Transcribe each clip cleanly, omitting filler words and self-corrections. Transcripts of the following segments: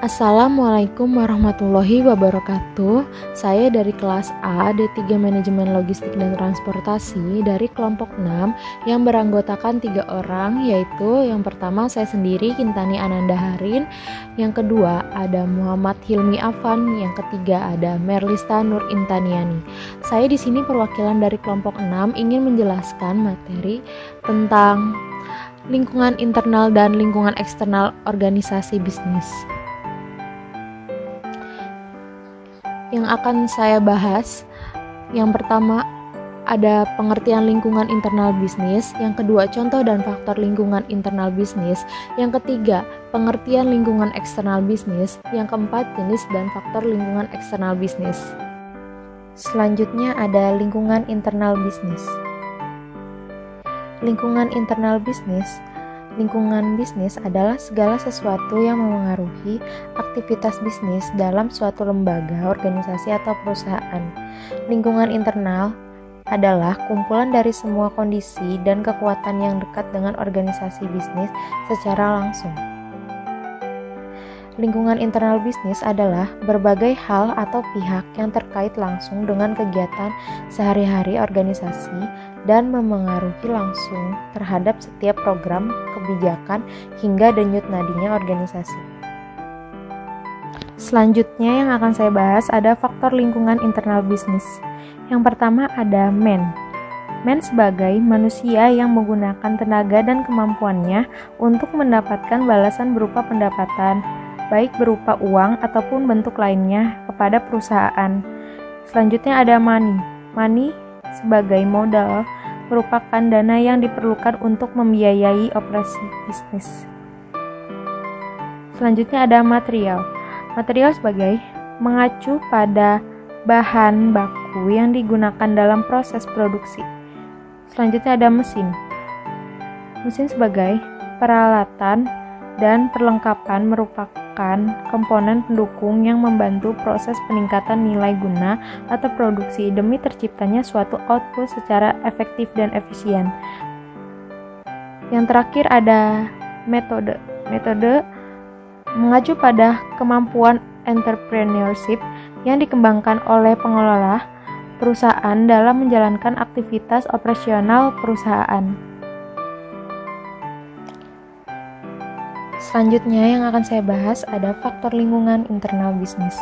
Assalamualaikum warahmatullahi wabarakatuh. Saya dari kelas A D3 Manajemen Logistik dan Transportasi dari kelompok 6 yang beranggotakan 3 orang, yaitu yang pertama saya sendiri Kintani Ananda Harin, yang kedua ada Muhammad Hilmi Afan, yang ketiga ada Merlista Nur Intaniani. Saya di sini perwakilan dari kelompok 6 ingin menjelaskan materi tentang lingkungan internal dan lingkungan eksternal organisasi bisnis. Yang akan saya bahas, yang pertama ada pengertian lingkungan internal bisnis, yang kedua contoh dan faktor lingkungan internal bisnis, yang ketiga pengertian lingkungan eksternal bisnis, yang keempat jenis dan faktor lingkungan eksternal bisnis. Selanjutnya ada lingkungan internal bisnis. Lingkungan internal bisnis. Lingkungan bisnis adalah segala sesuatu yang memengaruhi aktivitas bisnis dalam suatu lembaga, organisasi, atau perusahaan. Lingkungan internal adalah kumpulan dari semua kondisi dan kekuatan yang dekat dengan organisasi bisnis secara langsung. Lingkungan internal bisnis adalah berbagai hal atau pihak yang terkait langsung dengan kegiatan sehari-hari organisasi dan memengaruhi langsung terhadap setiap program, kebijakan, hingga denyut nadinya organisasi. Selanjutnya yang akan saya bahas ada faktor lingkungan internal bisnis. Yang pertama ada man. Man sebagai manusia yang menggunakan tenaga dan kemampuannya untuk mendapatkan balasan berupa pendapatan, baik berupa uang ataupun bentuk lainnya kepada perusahaan. Selanjutnya ada money. Money sebagai modal merupakan dana yang diperlukan untuk membiayai operasi bisnis. Selanjutnya ada material. Material sebagai mengacu pada bahan baku yang digunakan dalam proses produksi. Selanjutnya ada mesin. Mesin sebagai peralatan dan perlengkapan merupakan komponen pendukung yang membantu proses peningkatan nilai guna atau produksi demi terciptanya suatu output secara efektif dan efisien. Yang terakhir ada metode. Metode mengacu pada kemampuan entrepreneurship yang dikembangkan oleh pengelola perusahaan dalam menjalankan aktivitas operasional perusahaan. Selanjutnya yang akan saya bahas ada faktor lingkungan internal bisnis.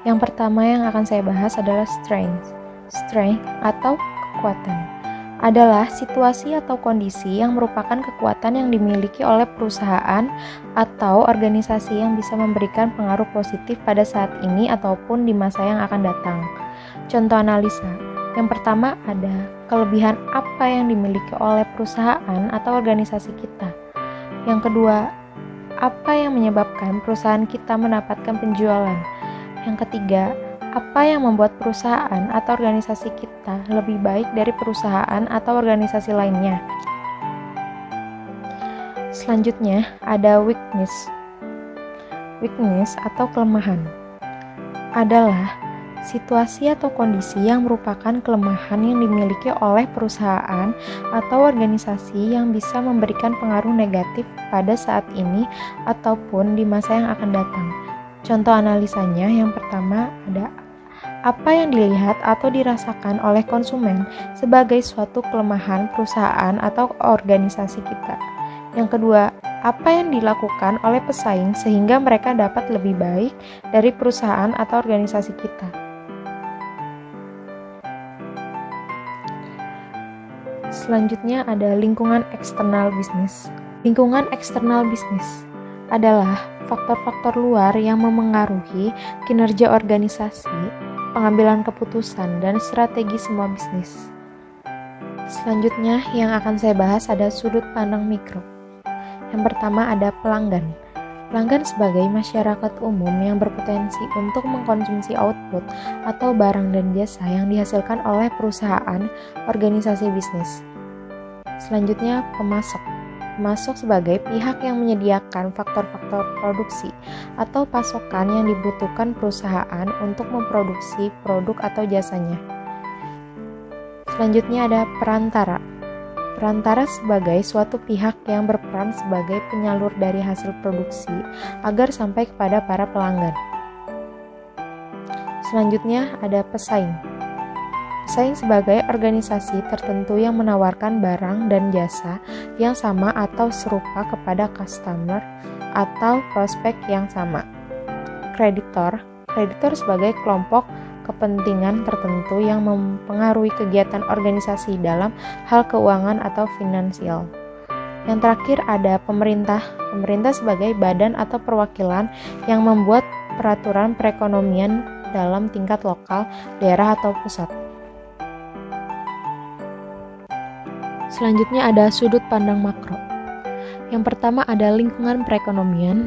Yang pertama yang akan saya bahas adalah strength. Strength atau kekuatan adalah situasi atau kondisi yang merupakan kekuatan yang dimiliki oleh perusahaan atau organisasi yang bisa memberikan pengaruh positif pada saat ini ataupun di masa yang akan datang. Contoh analisa. Yang pertama ada kelebihan apa yang dimiliki oleh perusahaan atau organisasi kita. Yang kedua, apa yang menyebabkan perusahaan kita mendapatkan penjualan? Yang ketiga, apa yang membuat perusahaan atau organisasi kita lebih baik dari perusahaan atau organisasi lainnya? Selanjutnya, ada weakness. Weakness atau kelemahan adalah situasi atau kondisi yang merupakan kelemahan yang dimiliki oleh perusahaan atau organisasi yang bisa memberikan pengaruh negatif pada saat ini ataupun di masa yang akan datang. Contoh analisanya yang pertama ada apa yang dilihat atau dirasakan oleh konsumen sebagai suatu kelemahan perusahaan atau organisasi kita. Yang kedua, apa yang dilakukan oleh pesaing sehingga mereka dapat lebih baik dari perusahaan atau organisasi kita. Selanjutnya ada lingkungan eksternal bisnis. Lingkungan eksternal bisnis adalah faktor-faktor luar yang memengaruhi kinerja organisasi, pengambilan keputusan, dan strategi semua bisnis. Selanjutnya yang akan saya bahas ada sudut pandang mikro. Yang pertama ada pelanggan. Pelanggan sebagai masyarakat umum yang berpotensi untuk mengkonsumsi output atau barang dan jasa yang dihasilkan oleh perusahaan, organisasi bisnis. Selanjutnya pemasok. Pemasok sebagai pihak yang menyediakan faktor-faktor produksi atau pasokan yang dibutuhkan perusahaan untuk memproduksi produk atau jasanya. Selanjutnya ada perantara. Perantara sebagai suatu pihak yang berperan sebagai penyalur dari hasil produksi agar sampai kepada para pelanggan. Selanjutnya ada pesaing. Pesaing sebagai organisasi tertentu yang menawarkan barang dan jasa yang sama atau serupa kepada customer atau prospek yang sama. Kreditor sebagai kelompok kepentingan tertentu yang mempengaruhi kegiatan organisasi dalam hal keuangan atau finansial. Yang terakhir ada pemerintah sebagai badan atau perwakilan yang membuat peraturan perekonomian dalam tingkat lokal, daerah atau pusat. Selanjutnya ada sudut pandang makro. Yang pertama ada lingkungan perekonomian,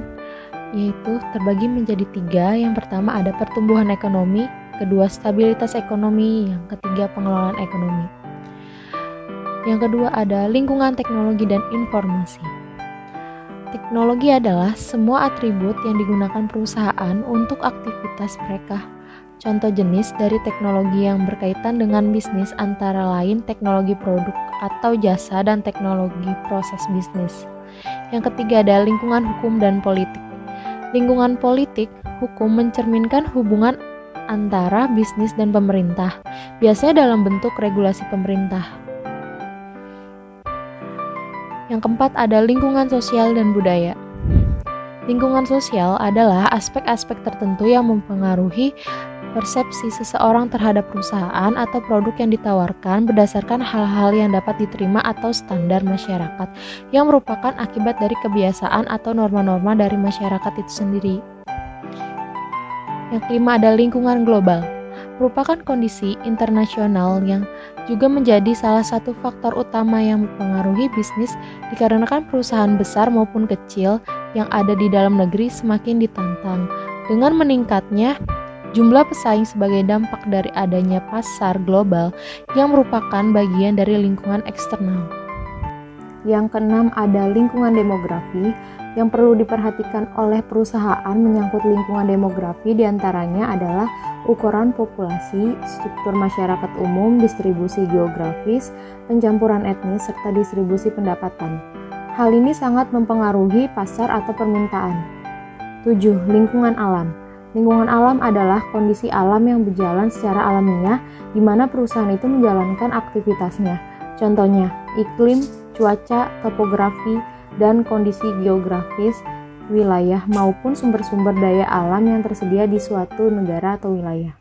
yaitu terbagi menjadi 3. Yang pertama ada pertumbuhan ekonomi, kedua stabilitas ekonomi, yang ketiga pengelolaan ekonomi. Yang kedua ada lingkungan teknologi dan informasi. Teknologi adalah semua atribut yang digunakan perusahaan untuk aktivitas mereka. Contoh jenis dari teknologi yang berkaitan dengan bisnis antara lain teknologi produk atau jasa dan teknologi proses bisnis. Yang ketiga ada lingkungan hukum dan politik. Lingkungan politik, hukum mencerminkan hubungan antara bisnis dan pemerintah, biasanya dalam bentuk regulasi pemerintah. Yang keempat ada lingkungan sosial dan budaya. Lingkungan sosial adalah aspek-aspek tertentu yang mempengaruhi persepsi seseorang terhadap perusahaan atau produk yang ditawarkan berdasarkan hal-hal yang dapat diterima atau standar masyarakat yang merupakan akibat dari kebiasaan atau norma-norma dari masyarakat itu sendiri. Yang kelima ada lingkungan global, merupakan kondisi internasional yang juga menjadi salah satu faktor utama yang mempengaruhi bisnis dikarenakan perusahaan besar maupun kecil yang ada di dalam negeri semakin ditantang dengan meningkatnya jumlah pesaing sebagai dampak dari adanya pasar global yang merupakan bagian dari lingkungan eksternal. Yang keenam ada lingkungan demografi. Yang perlu diperhatikan oleh perusahaan menyangkut lingkungan demografi diantaranya adalah ukuran populasi, struktur masyarakat umum, distribusi geografis, pencampuran etnis, serta distribusi pendapatan. Hal ini sangat mempengaruhi pasar atau permintaan. 7. Lingkungan alam. Lingkungan alam adalah kondisi alam yang berjalan secara alamiah di mana perusahaan itu menjalankan aktivitasnya. Contohnya, iklim, cuaca, topografi, dan kondisi geografis wilayah maupun sumber-sumber daya alam yang tersedia di suatu negara atau wilayah.